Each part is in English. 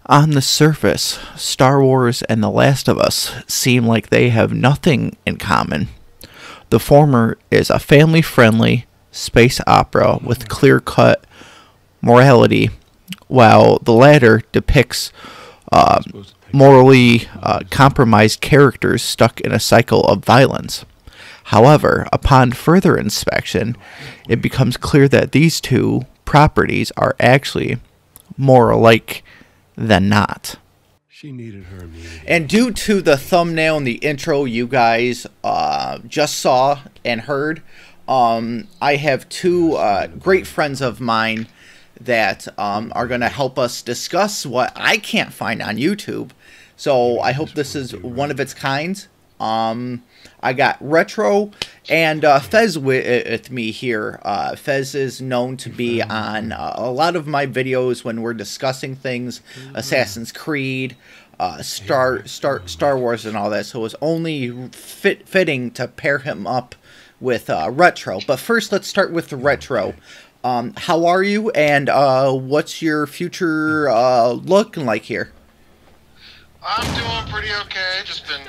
On the surface, Star Wars and The Last of Us seem like they have nothing in common. The former is a family friendly space opera with clear cut morality, while the latter depicts morally compromised characters stuck in a cycle of violence. However, upon further inspection, it becomes clear that these two properties are actually more alike than not. She needed her immunity. And due to the thumbnail and the intro you guys just saw and heard, I have two great friends of mine that are going to help us discuss what I can't find on YouTube. So I hope this is one of its kinds. I got Retro and Fez with me here. Fez is known to be on a lot of my videos when we're discussing things, Assassin's Creed, Star Wars and all that. So it was only fitting to pair him up with Retro. But first, let's start with the Retro. How are you, and what's your future looking like here? I'm doing pretty okay. Just been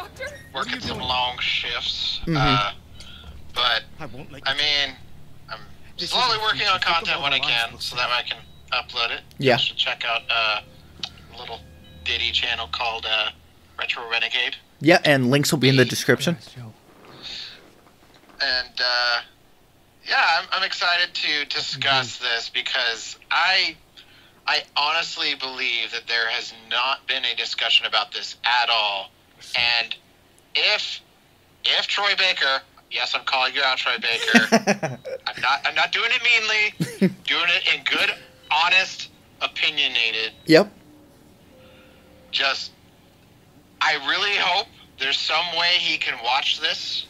working some long shifts. But, I mean, I'm slowly working on content when I can, so that I can upload it. Yeah. You should check out a little ditty channel called Retro Renegade. Yeah, and links will be in the description. And, yeah, I'm excited to discuss this because I honestly believe that there has not been a discussion about this at all. And if Troy Baker, yes, I'm calling you out, Troy Baker. I'm not doing it meanly. Doing it in good, honest, opinionated. Yep. Just, I really hope there's some way he can watch this,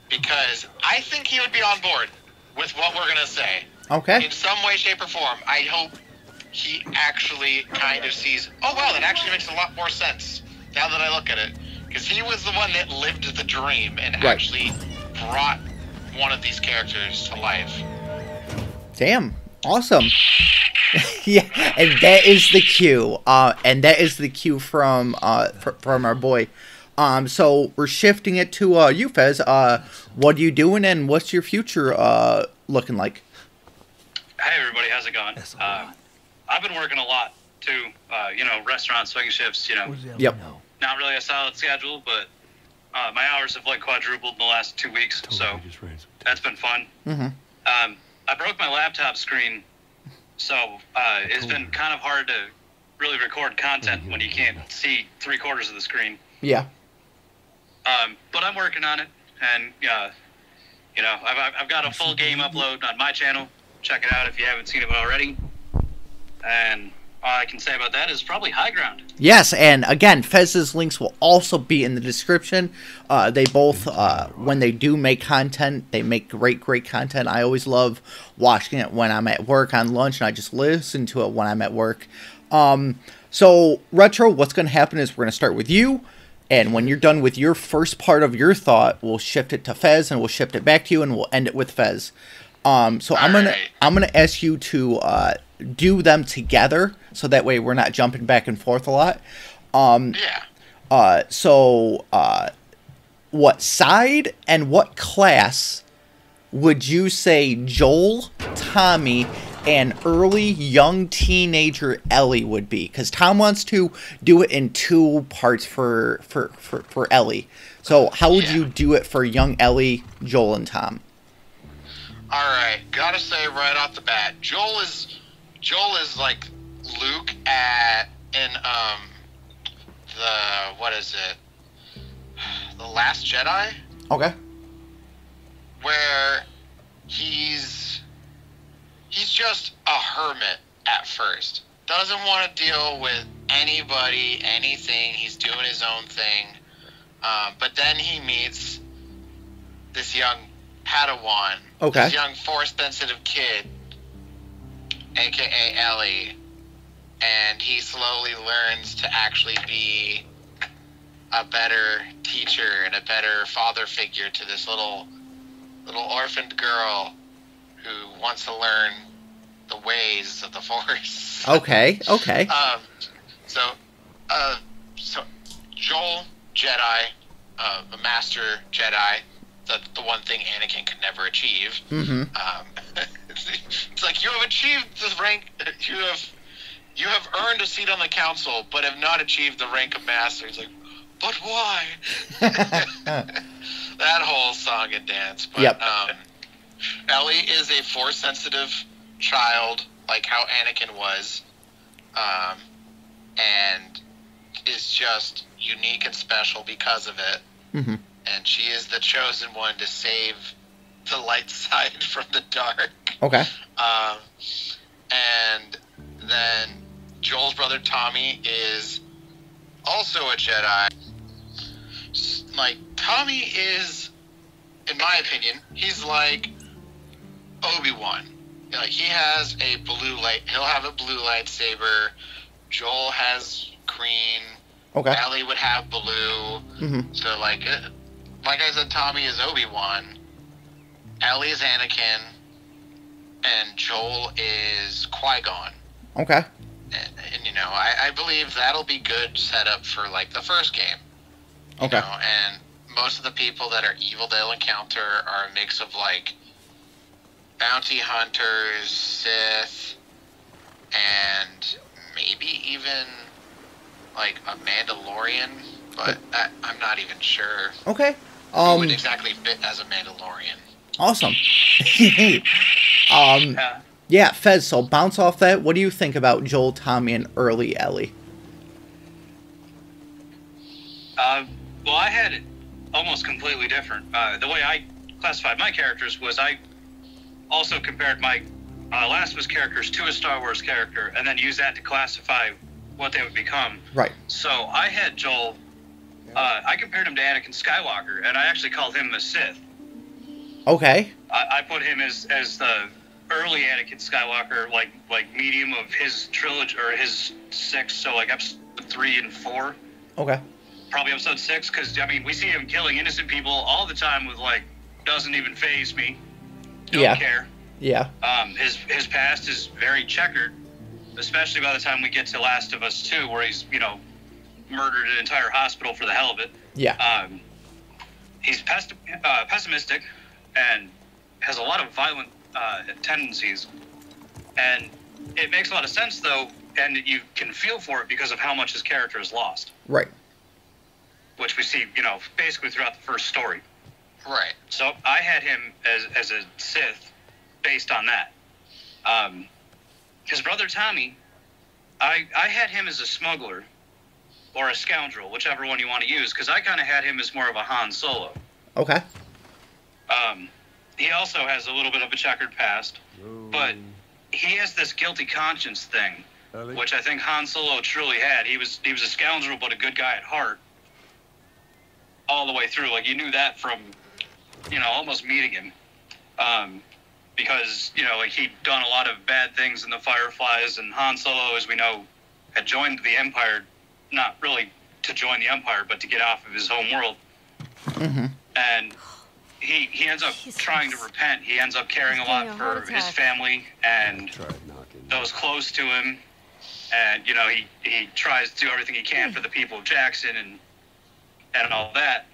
because I think he would be on board with what we're gonna say. Okay. In some way, shape, or form. I hope he actually kind of sees, oh, wow, that actually makes a lot more sense now that I look at it. Because he was the one that lived the dream and actually brought one of these characters to life. Damn. Awesome. Yeah, and that is the cue. And that is the cue from our boy. So we're shifting it to you, Fez. What are you doing, and what's your future looking like? Hey everybody, how's it going? I've been working a lot too. You know, restaurant swing shifts. You know, Yep. not really a solid schedule, but my hours have like quadrupled in the last 2 weeks, so that's been fun. I broke my laptop screen, so it's been kind of hard to really record content when you can't see 3/4 of the screen. Yeah. But I'm working on it, and you know, I've got a full game upload on my channel. Check it out if you haven't seen it already. And all I can say about that is probably high ground. Yes, and again, Fez's links will also be in the description. They both, when they do make content, they make great content. I always love watching it when I'm at work on lunch, and I just listen to it when I'm at work. So, Retro, what's going to happen is we're going to start with you. And when you're done with your first part of your thought, we'll shift it to Fez, and we'll shift it back to you, and we'll end it with Fez. So I'm gonna ask you to do them together, so that way we're not jumping back and forth a lot. So what side and what class would you say Joel, Tommy, and early young teenager Ellie would be? Because Tom wants to do it in 2 parts for Ellie. So how would you do it for young Ellie, Joel, and Tom? Alright, gotta say right off the bat, Joel is like Luke in what is it? The Last Jedi? Okay. Where he's just a hermit at first. Doesn't want to deal with anybody, anything. He's doing his own thing. But then he meets this young Padawan, this young Force-sensitive kid, a.k.a. Ellie, and he slowly learns to actually be a better teacher and a better father figure to this little orphaned girl who wants to learn the ways of the Force. Okay. Okay. So, so Joel, Jedi, a master Jedi, the one thing Anakin could never achieve. Mm-hmm. It's like, you have achieved the rank. You have earned a seat on the council, but have not achieved the rank of master. He's like, but why? That whole song and dance. But, yep. Ellie is a Force-sensitive child, like how Anakin was, and is just unique and special because of it. Mm-hmm. And she is the chosen one to save the light side from the dark. Okay. And then Joel's brother Tommy is also a Jedi. Like, Tommy is, in my opinion, he's like Obi-Wan. Like, he has a he'll have a blue lightsaber. Joel has green. Okay. Ellie would have blue. Mm-hmm. So, like I said, Tommy is Obi-Wan. Ellie is Anakin. And Joel is Qui-Gon. Okay. And you know, I believe that'll be good setup for, like, the first game. Okay. You know, and most of the people that are evil they'll encounter are a mix of, like, bounty hunters, Sith, and maybe even, like, a Mandalorian, but I'm not even sure Okay. who would exactly fit as a Mandalorian. Awesome. Yeah, Fez, so bounce off that. What do you think about Joel, Tommy, and early Ellie? Well, I had it almost completely different. The way I classified my characters was I also compared my Last of Us characters to a Star Wars character and then used that to classify what they would become. Right. So I had Joel, I compared him to Anakin Skywalker, and I actually called him a Sith. Okay. I put him as the early Anakin Skywalker, like medium of his trilogy, or his 6, so like episode 3 and 4. Okay. Probably episode 6, because, I mean, we see him killing innocent people all the time with, like, doesn't even faze me. Don't care. Yeah. His past is very checkered, especially by the time we get to Last of Us 2, where he's, you know, murdered an entire hospital for the hell of it. Yeah. He's pessimistic and has a lot of violent tendencies. And it makes a lot of sense, though, and you can feel for it because of how much his character is lost. Right. Which we see, you know, basically throughout the first story. Right. So I had him as a Sith based on that. His brother Tommy, I had him as a smuggler or a scoundrel, whichever one you want to use, because I kind of had him as more of a Han Solo. Okay. He also has a little bit of a checkered past, but he has this guilty conscience thing, which I think Han Solo truly had. He was a scoundrel, but a good guy at heart, all the way through. Like, you knew that from, you know, almost meeting him, because, you know, like, he'd done a lot of bad things in the Fireflies, and Han Solo, as we know, had joined the Empire, not really to join the Empire, but to get off of his home world. Mm-hmm. And he ends up trying to repent. He ends up caring a lot for his family and those close to him. And, you know, he tries to do everything he can for the people of Jackson and all that.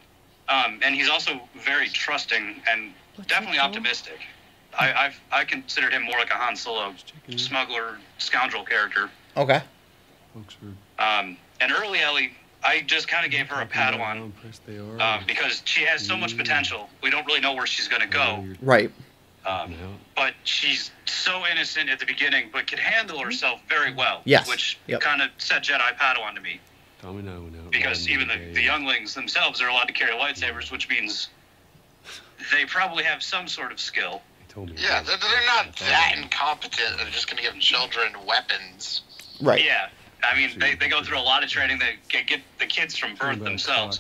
And he's also very trusting and definitely optimistic. I considered him more like a Han Solo smuggler, scoundrel character. Okay. And early Ellie, I just kind of gave her a Padawan because she has so much potential. We don't really know where she's going to go. Right. But she's so innocent at the beginning, but can handle herself very well. Yes. Which kind of said Jedi Padawan to me. Because even the younglings themselves are allowed to carry lightsabers, which means they probably have some sort of skill. Yeah, they're not that incompetent. They're just going to give children weapons. Right. Yeah. I mean, they go through a lot of training. They get the kids from birth themselves.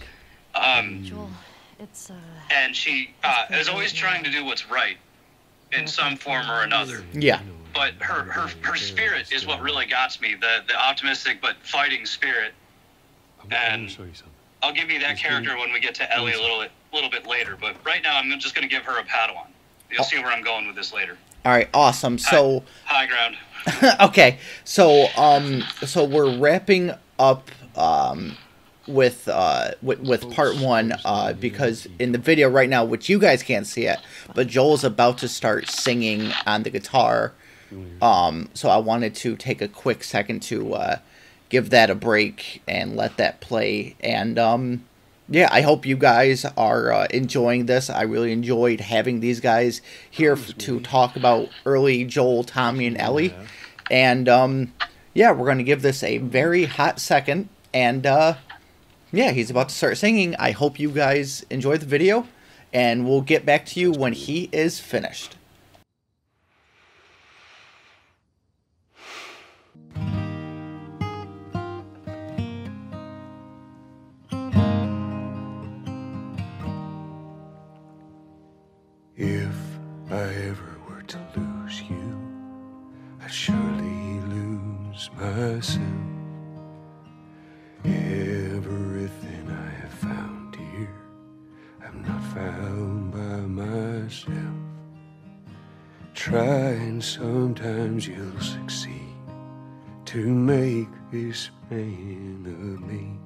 Joel, it's and she is always trying to do what's right in some form or another. Yeah. But her spirit is what really got me, the optimistic but fighting spirit. And I'll give you that character when we get to Ellie a little bit later. But right now, I'm just going to give her a Padawan. You'll see where I'm going with this later. All right, awesome. So high ground. okay, so we're wrapping up with part one because in the video right now, which you guys can't see it, but Joel's about to start singing on the guitar. So I wanted to take a quick second to give that a break and let that play. And yeah, I hope you guys are enjoying this. I really enjoyed having these guys here to talk about early Joel, Tommy, and Ellie. And yeah, we're going to give this a very hot second. And yeah, he's about to start singing. I hope you guys enjoy the video, and we'll get back to you when he is finished. If I ever were to lose you, I'd surely lose myself. Everything I have found here, I'm not found by myself. Try and sometimes you'll succeed to make this man of me.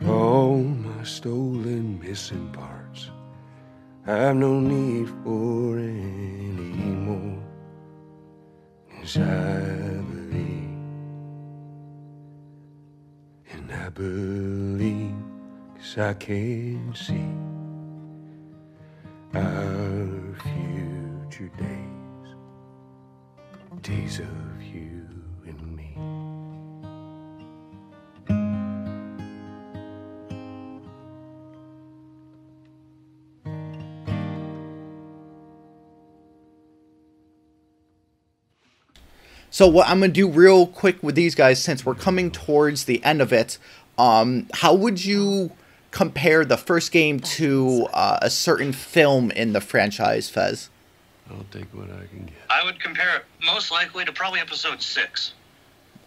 All my stolen missing parts, I've no need for any more. 'Cause I believe, and I believe 'cause I can see our future days, days of you and me. So what I'm going to do real quick with these guys, since we're coming towards the end of it, how would you compare the first game to a certain film in the franchise, Fez? I'll take what I can get. I would compare it most likely to probably episode 6,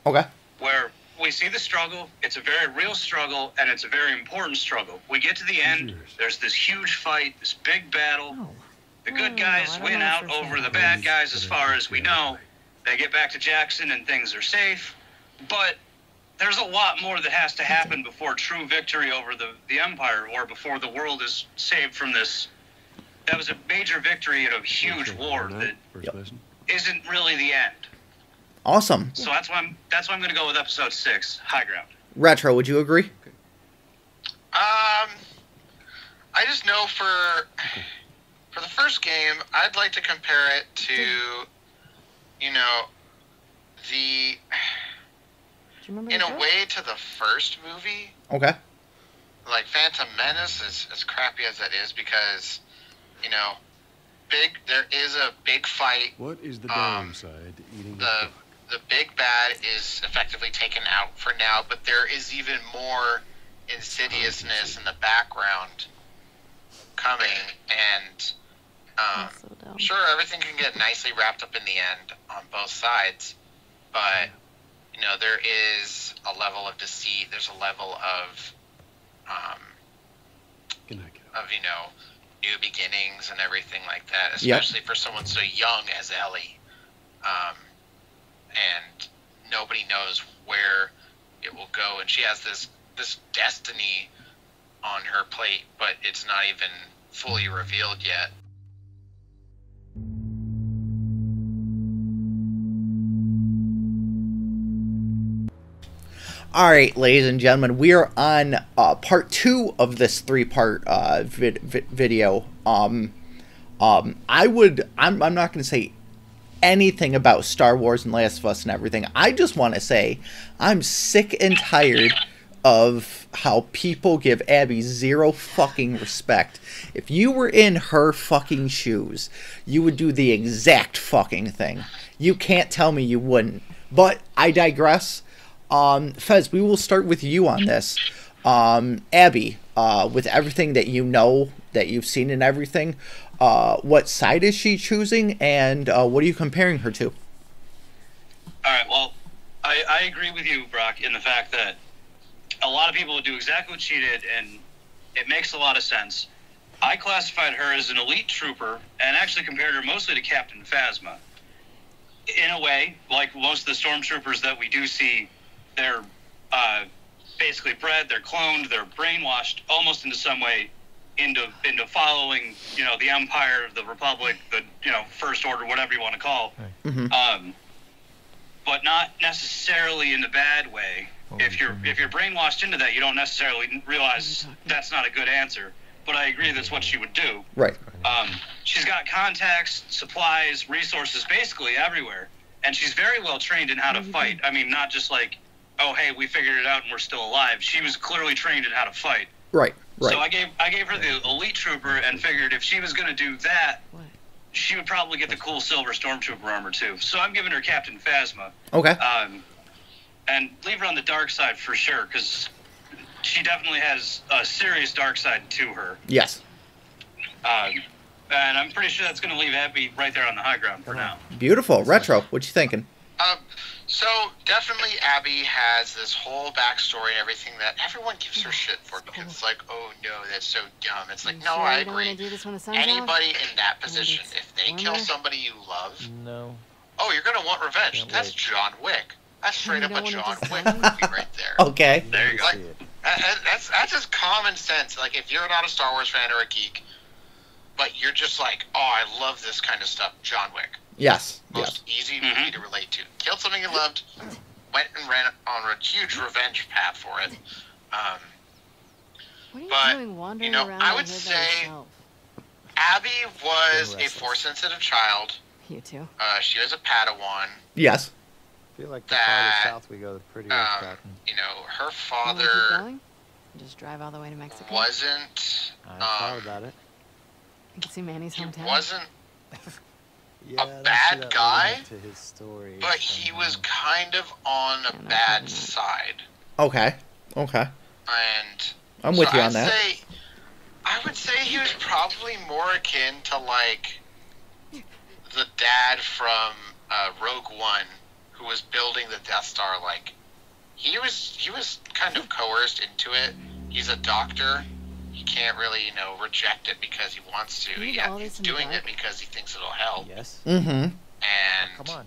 Okay. where we see the struggle. It's a very real struggle, and it's a very important struggle. We get to the end. There's this huge fight, this big battle. Oh. The good No, guys I don't win know out if it's over that. the bad guys as far as we know. They get back to Jackson and things are safe. But there's a lot more that has to happen before true victory over the Empire, or before the world is saved from this. That was a major victory in a huge war that isn't really the end. Awesome. So that's why I'm going to go with episode 6, High Ground. Retro, would you agree? I just know for the first game, I'd like to compare it to, you know, Do you remember in the a joke? way to the first movie. Okay. Like Phantom Menace is as crappy as that is, because, you know, there is a big fight. What is the downside to eating The big bad is effectively taken out for now, but there is even more insidiousness in the background coming, and That's so dumb. sure, everything can get nicely wrapped up in the end on both sides, but you know, there is a level of deceit. There's a level of you know, new beginnings and everything like that, especially for someone so young as Ellie. And nobody knows where it will go, and she has this destiny on her plate, but it's not even fully revealed yet. All right, ladies and gentlemen, we are on part 2 of this 3-part video. I'm not going to say anything about Star Wars and Last of Us and everything. I just want to say I'm sick and tired of how people give Abby zero fucking respect. If you were in her fucking shoes, you would do the exact fucking thing. You can't tell me you wouldn't. But I digress. Fez, we will start with you on this. Abby, with everything that you know, that you've seen and everything, what side is she choosing, and what are you comparing her to? All right, well, I agree with you, Brock, in the fact that a lot of people would do exactly what she did, and it makes a lot of sense. I classified her as an elite trooper and actually compared her mostly to Captain Phasma. In a way, like most of the stormtroopers that we do see, they're basically bred, they're cloned, they're brainwashed almost into some way into following, the Empire, the Republic, the, First Order, whatever you want to call. Mm-hmm. But not necessarily in the bad way. If you're brainwashed into that, you don't necessarily realize that's not a good answer. But I agree that's what she would do. Right. She's got contacts, supplies, resources, basically everywhere. And she's very well trained in how to fight. I mean, not just like, oh, hey, we figured it out and we're still alive. She was clearly trained in how to fight. Right. So I gave her the elite trooper and figured if she was going to do that, she would probably get the cool silver stormtrooper armor too. So I'm giving her Captain Phasma. Okay. And leave her on the dark side for sure, because she definitely has a serious dark side to her. Yes. And I'm pretty sure that's going to leave Abby right there on the high ground for now. Beautiful. Retro, what you thinking? So definitely Abby has this whole backstory and everything that everyone gives her shit for, because it's like, oh no, that's so dumb. It's like, no, I agree. Anybody in that position, if they kill somebody you love, oh, you're gonna want revenge. That's John Wick. That's straight up a John Wick movie right there. Okay. There you go. Like, that's just common sense. Like, if you're not a Star Wars fan or a geek, but you're just like, oh, I love this kind of stuff, John Wick. Yes. Most easy movie to relate to. Killed something you loved, went and ran on a huge revenge path for it. What are you doing wandering around I would say Abby was a Force-sensitive child. You too. She was a Padawan. Yes. I feel like the farther south we go, the prettier it's gotten. Her father keep going? Just drive all the way to Mexico. wasn't. I thought about it. You can see Manny's He hometown. wasn't Yeah, a bad guy, to his story but he was kind of on a bad side. Okay. And I'm with you on I'd that. I would say he was probably more akin to like the dad from Rogue One, who was building the Death Star. Like he was kind of coerced into it. He's a doctor. He can't really, reject it because he wants to. He's doing it because he thinks it'll help. Yes. Mm-hmm. And Come on.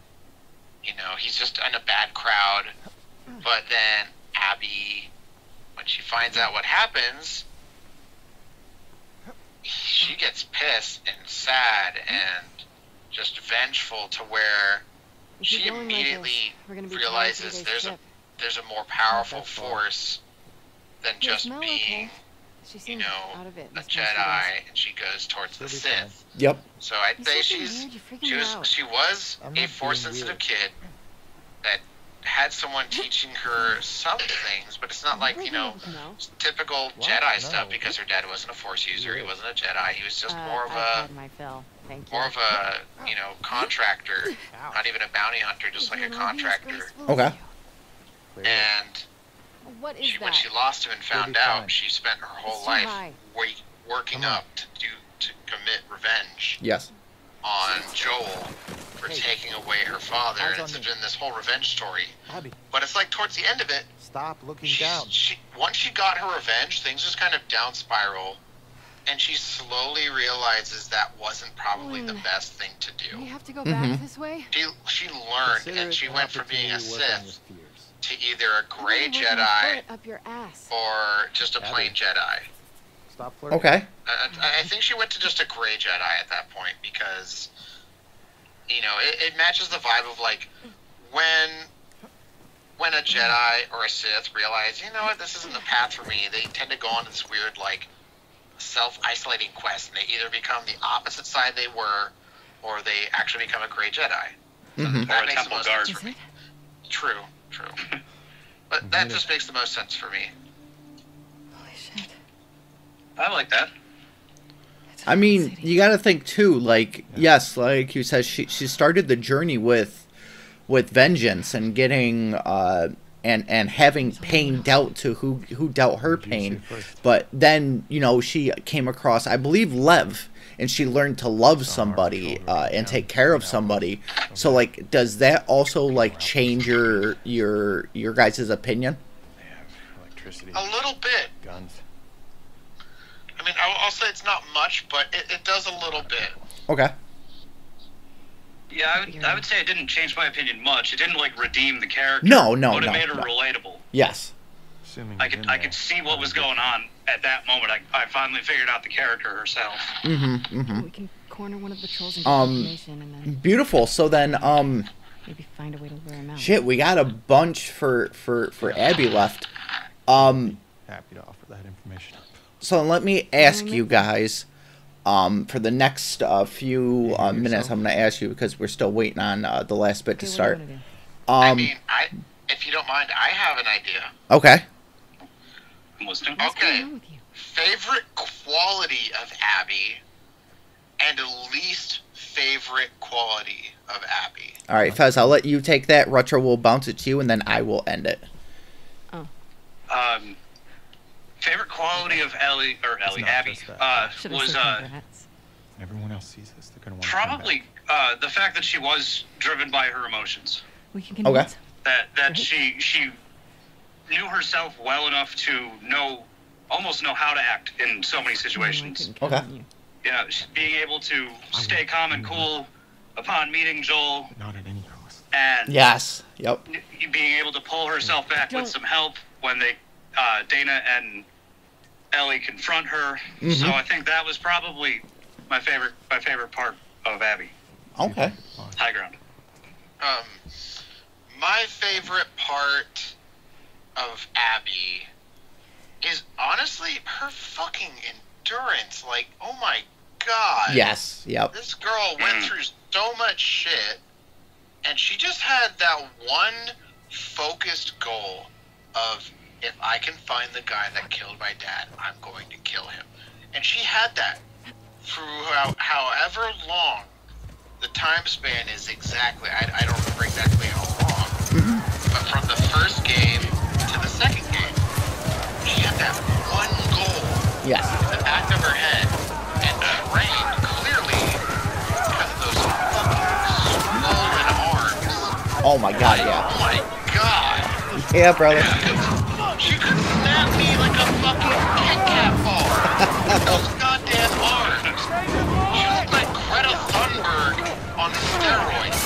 He's just in a bad crowd. But then Abby, when she finds out what happens, she gets pissed and sad and just vengeful to where she immediately realizes there's a more powerful force than just being a Jedi, and she goes towards the Sith. Yep. So I'd say she was a Force-sensitive kid that had someone teaching her some things, but it's not like, typical Jedi stuff, because her dad wasn't a Force user, he wasn't a Jedi, he was just more of a contractor, not even a bounty hunter, just like a contractor. Okay. And when she lost him and found out, she spent her whole life working up to commit revenge. Yes. On Joel for taking away her father, and it's been this whole revenge story. But it's like towards the end of it, stop looking down. Once she got her revenge, things just kind of down spiral, and she slowly realizes that wasn't probably the best thing to do. We have to go back this way. She learned, and she went from being a Sith to either a gray Jedi or just a plain Jedi. Stop flirting. Okay. I think she went to just a gray Jedi at that point, because it matches the vibe of like when a Jedi or a Sith realize, what, this isn't the path for me, they tend to go on this weird like self-isolating quest, and they either become the opposite side they were, or they actually become a gray Jedi. Mm-hmm. That or a makes the temple most guard. sense for me. True. But that just makes the most sense for me. Holy shit. I like that. I mean, you got to think too. Like, yes, like you said, she started the journey with vengeance and getting and having pain dealt to who dealt her pain. But then she came across, I believe, Lev, and she learned to love somebody and take care of somebody. So like, does that also like change your guys' opinion? They have electricity. A little bit. Guns. I mean, I'll say it's not much, but it does a little bit. Okay. Yeah, I would say it didn't change my opinion much. It didn't like redeem the character. No, but it made her relatable. Yes. I could see what was going on at that moment. I finally figured out the character herself. We can corner one of the trolls and get information, and then Beautiful. So then, maybe find a way to lure him out. shit, we got a bunch for Abby left. Happy to offer that information up. So let me ask you guys, for the next few minutes, I'm going to ask you because we're still waiting on the last bit to Okay, start. what do you I Um, mean, if you don't mind, I have an idea. okay. I'm listening. wanna do? What's Okay. going on with you? Favorite quality of Abby, and least favorite quality of Abby. All right, Fez, I'll let you take that. Retro will bounce it to you, and then I will end it. Favorite quality of Abby Should've was said congrats. Everyone else sees this. They're gonna want probably the fact that she was driven by her emotions. We can convince him. That she knew herself well enough to almost know how to act in so many situations. I couldn't count on you. Yeah, being able to stay calm and cool upon meeting Joel, Not at any cost. and Yes. Yep. being able to pull herself back with some help when Dana and Ellie confront her. So I think that was probably my favorite part of Abby. Okay. High ground. My favorite part of Abby is honestly her fucking endurance. Like, oh my god. Yes. Yep. This girl went through so much shit, and she just had that one focused goal of, if I can find the guy that killed my dad, I'm going to kill him. And she had that throughout however long. The time span is exactly, I don't remember exactly how long, but from the first game to the second game, she had that one goal Yes. in the back of her head, and trained clearly because of those fucking swollen arms. Oh my god, yeah. Oh my god. Yeah, brother. She could snap me like a fucking Kit Kat bar with those goddamn arms. She looked like Greta Thunberg on steroids.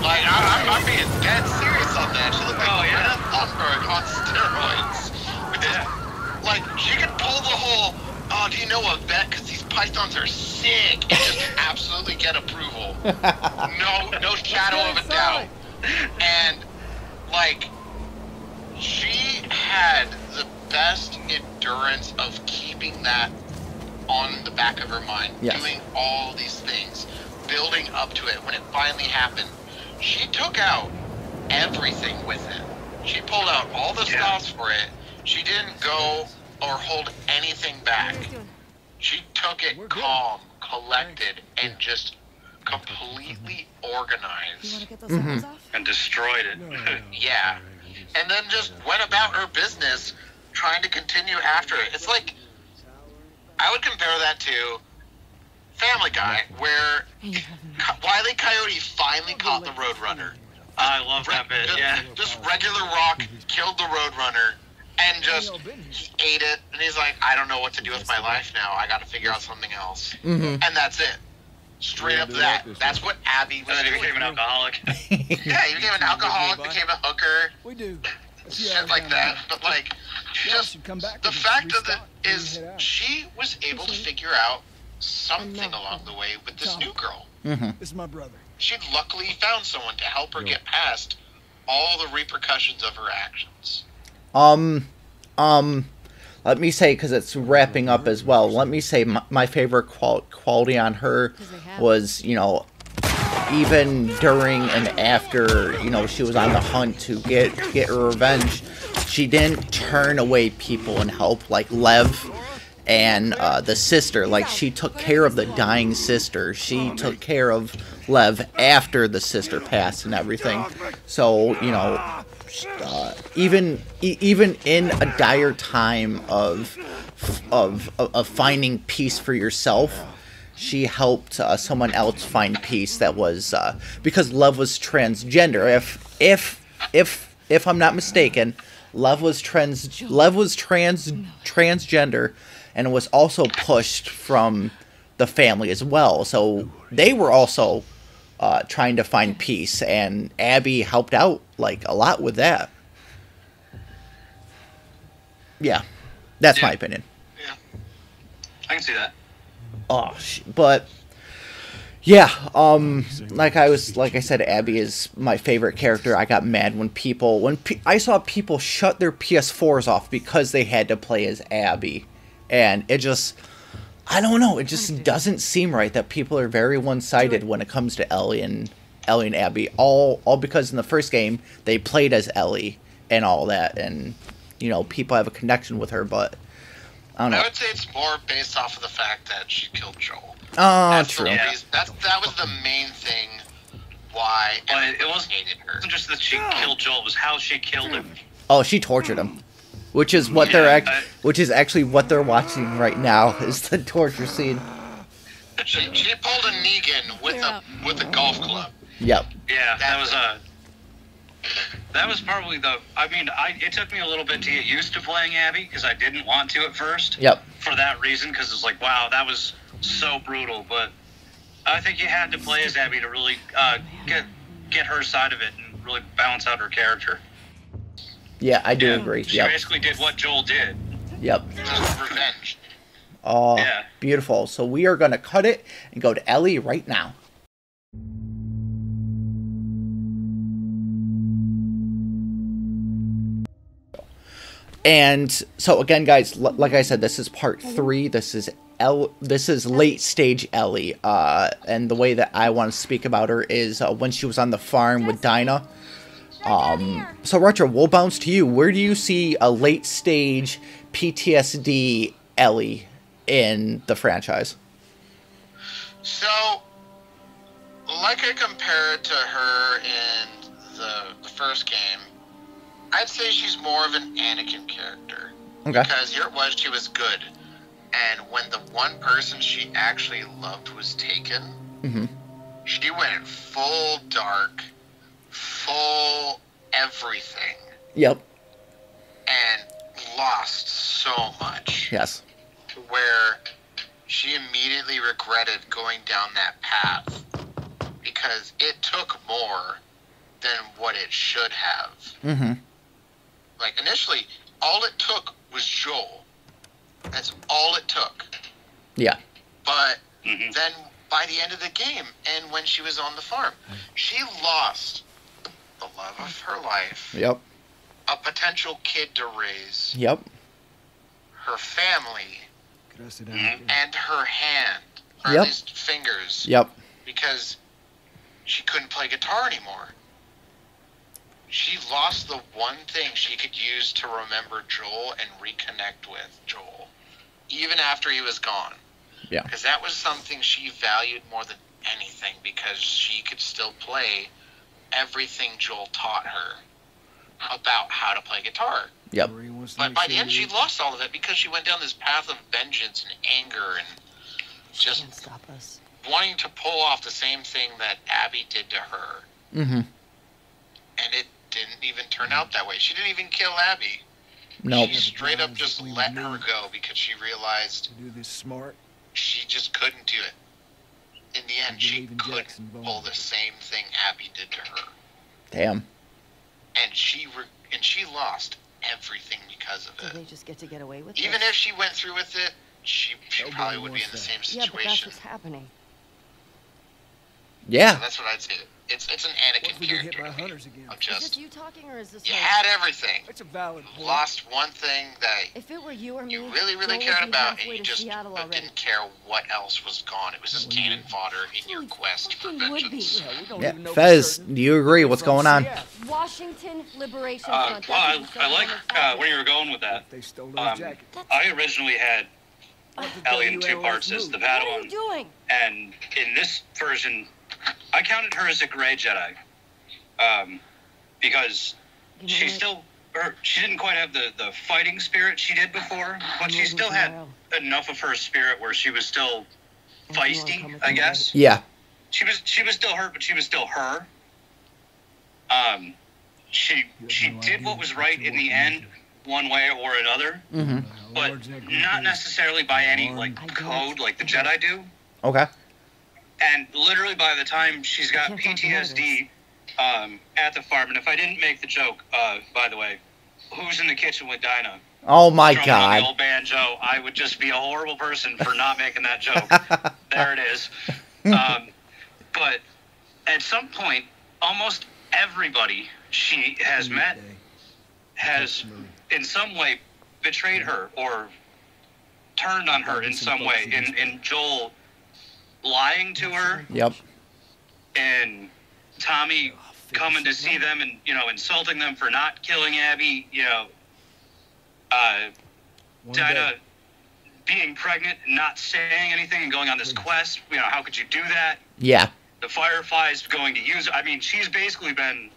Like, I'm being dead serious on that. She looked like Greta Thunberg on steroids. With this, like, she could pull the whole, oh, do you know a vet? Because these pythons are sick. And just absolutely get approval. No shadow of a doubt. And, like, she had the best endurance of keeping that on the back of her mind, Yes. doing all these things, building up to it. When it finally happened, she took out everything with it. She pulled out all the stops for it. She didn't go or hold anything back. She took it calm, collected, and just completely organized. You want to get those apples off? And destroyed it. Yeah. And then just went about her business trying to continue after it. It's like, I would compare that to Family Guy, where Wile E. Coyote finally caught the Roadrunner. I love that bit, yeah. Just regular Rock killed the Roadrunner, and just, he ate it, and he's like, I don't know what to do with my life now. I gotta figure out something else. And that's it. Straight up that. That's what Abby was And then he doing. became an alcoholic. Yeah, he became an alcoholic, became a hooker, We do. shit like that. But like, she Y'all just, should come back the with us, fact of it restock, is, and head out. she was able to figure out something along the way with this new girl. This is my brother. She luckily found someone to help her get past all the repercussions of her actions. Let me say, because it's wrapping up as well, let me say my favorite quality on her was, you know, even during and after, you know, she was on the hunt to get her revenge, she didn't turn away people and help, like Lev and the sister. Like, she took care of the dying sister. She took care of Lev after the sister passed and everything. So, you know, even in a dire time of finding peace for yourself, she helped someone else find peace. That was because Lev was transgender. If I'm not mistaken, transgender, and was also pushed from the family as well. So they were also trying to find peace, and Abby helped out like a lot with that. Yeah, that's my opinion. Yeah, I can see that. But yeah, like I said, Abby is my favorite character. I got mad when I saw people shut their PS4s off because they had to play as Abby, and it just, I don't know, it just doesn't seem right that people are very one-sided when it comes to Ellie and Abby. All because in the first game they played as Ellie and all that, and you know, people have a connection with her, but I don't know. I would say it's more based off of the fact that she killed Joel. True. That was the main thing why everyone hated her. It wasn't just that she killed Joel, it was how she killed him. Oh, she tortured him. Which is what which is actually what they're watching right now, is the torture scene. She pulled a Negan with a golf club. Yep. Yeah, that was probably it took me a little bit to get used to playing Abby, because I didn't want to at first. Yep. For that reason, because it's like, wow, that was so brutal. But I think you had to play as Abby to really get her side of it and really balance out her character. Yeah, I do agree. She basically did what Joel did. Yep. Just revenge. Oh, yeah. Beautiful. So we are going to cut it and go to Ellie right now. And so again, guys, like I said, this is part 3. This is late stage Ellie. And the way that I want to speak about her is when she was on the farm with Dinah. So Retro, we'll bounce to you. Where do you see a late stage PTSD Ellie in the franchise? So, like I compared to her in the first game, I'd say she's more of an Anakin character. Okay. Because here it was, she was good. And when the one person she actually loved was taken, she went full dark, full everything. Yep. And lost so much. Yes. To where she immediately regretted going down that path. Because it took more than what it should have. Like, initially, all it took was Joel. That's all it took. Yeah. But then, by the end of the game, and when she was on the farm, she lost the love of her life. Yep. A potential kid to raise. Yep. Her family. And her hand. Or at least fingers. Yep. Because she couldn't play guitar anymore. She lost the one thing she could use to remember Joel and reconnect with Joel, even after he was gone. Yeah. Because that was something she valued more than anything, because she could still play everything Joel taught her about how to play guitar. Yep. But by the end, she lost all of it because she went down this path of vengeance and anger and just wanting to pull off the same thing that Abby did to her. And it didn't even turn out that way. She didn't even kill Abby. No. She straight up just let her go because she realized she just couldn't do it. In the end, she couldn't pull the same thing Abby did to her. Damn. And she lost everything because of it. Did they just get away with it? Even if she went through with it, she probably would be in the same situation. Yeah, but that's what's happening. Yeah. So that's what I'd say. It's an Anakin character. Of just, is this you talking, or is this you had everything. It's a valid point. Lost one thing that if it were you or me, you really, really Joel would cared be about, and halfway you to just Seattle already. didn't care what else was gone. It was just cannon fodder in your quest for vengeance. Yeah. Fez, do you agree? What's going on? Washington Liberation Front. Well, I like where you were going with that. I originally had Ellie in 2 parts as the Padawan, and in this version, I counted her as a gray Jedi, because she didn't quite have the fighting spirit she did before, but she still had enough of her spirit where she was still feisty, I guess. Yeah. She was still hurt, but she was still her. she did what was right in the end, one way or another, but not necessarily by any like code like the Jedi do. Okay. And literally by the time she's got PTSD at the farm, and if I didn't make the joke, by the way, who's in the kitchen with Dinah? Oh my Strumming on God. the old banjo. I would just be a horrible person for not making that joke. There it is. But at some point, almost everybody she has met has in some way betrayed her or turned on her in some way. In Joel lying to her. Yep. And Tommy coming to see them and, you know, insulting them for not killing Abby, you know, Dinah being pregnant and not saying anything and going on this quest, you know, how could you do that? Yeah. The Fireflies going to use her. I mean, she's basically been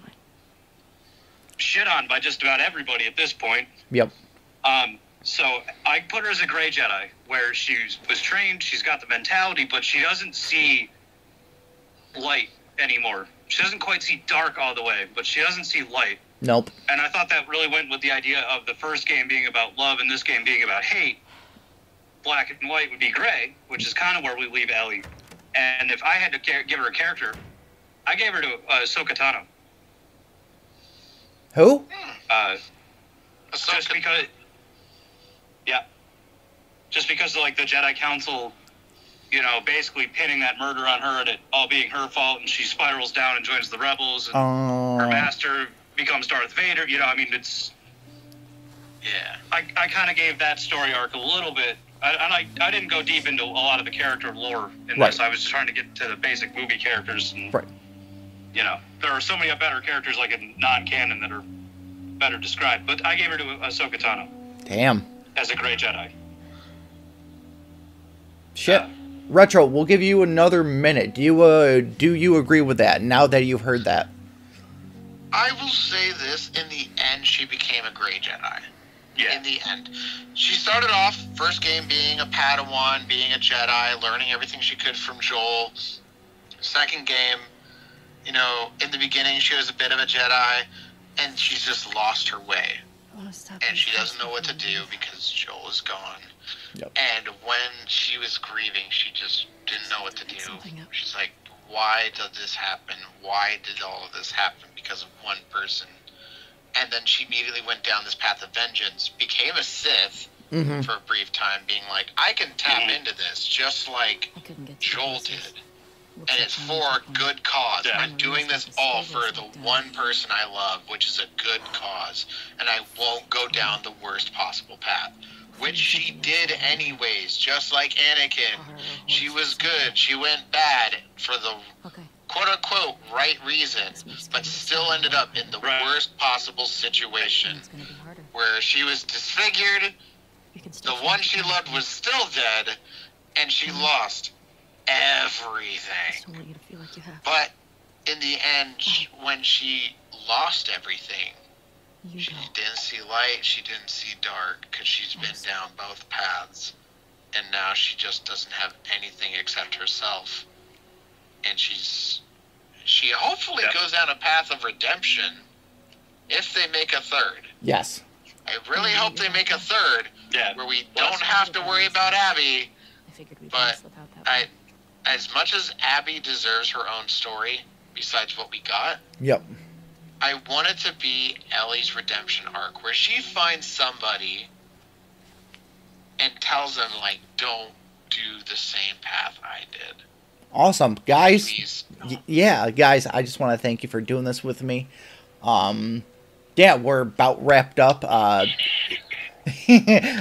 shit on by just about everybody at this point. Yep. So I put her as a gray Jedi, where she was trained, she's got the mentality, but she doesn't see light anymore. She doesn't quite see dark all the way, but she doesn't see light. Nope. And I thought that really went with the idea of the first game being about love and this game being about hate. Black and white would be gray, which is kind of where we leave Ellie. And if I had to give her a character, I gave her to Ahsoka Tano. Who? Just because... Yeah. Just because, like, the Jedi Council, you know, basically pinning that murder on her and it all being her fault, and she spirals down and joins the Rebels, and her master becomes Darth Vader. You know, I mean, it's... Yeah. I kind of gave that story arc a little bit... I didn't go deep into a lot of the character lore in this. I was just trying to get to the basic movie characters. And, you know, there are so many better characters, like in non-canon, that are better described. But I gave her to Ahsoka Tano. Damn. As a gray Jedi. Shit. Retro, we'll give you another minute. Do you agree with that now that you've heard that? I will say this, in the end, she became a gray Jedi. Yeah. In the end. She started off, first game, being a Padawan, being a Jedi, learning everything she could from Joel. Second game, you know, in the beginning, she was a bit of a Jedi, and she's just lost her way. And she doesn't know what to do because Joel is gone. Yep. And when she was grieving, she just didn't know what to do. She's like, why did this happen? Why did all of this happen? Because of one person. And then she immediately went down this path of vengeance, became a Sith for a brief time, being like, I can tap into this just like Joel did. And it's for a good cause. Yeah. I'm doing this all for the one person I love, which is a good cause. And I won't go down the worst possible path. Which she did anyways, just like Anakin. She was good. She went bad for the quote-unquote right reason, but still ended up in the worst possible situation. Where she was disfigured, the one she loved was still dead, and she lost everything. But in the end, when she lost everything, she didn't see light, she didn't see dark, because she's been down both paths. And now she just doesn't have anything except herself. And she hopefully goes down a path of redemption if they make a third. Yes. I really hope they make a third where we don't have to worry about Abby. But as much as Abby deserves her own story, besides what we got, I want it to be Ellie's redemption arc, where she finds somebody and tells them, like, don't do the same path I did. Awesome. Guys, Please. Yeah, guys, I just want to thank you for doing this with me. Yeah, we're about wrapped up.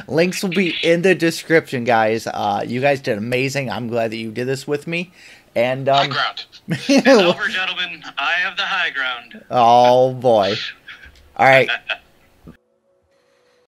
Links will be in the description, guys. You guys did amazing. I'm glad that you did this with me. And high ground. It's over, gentlemen. I have the high ground. Oh boy. All right.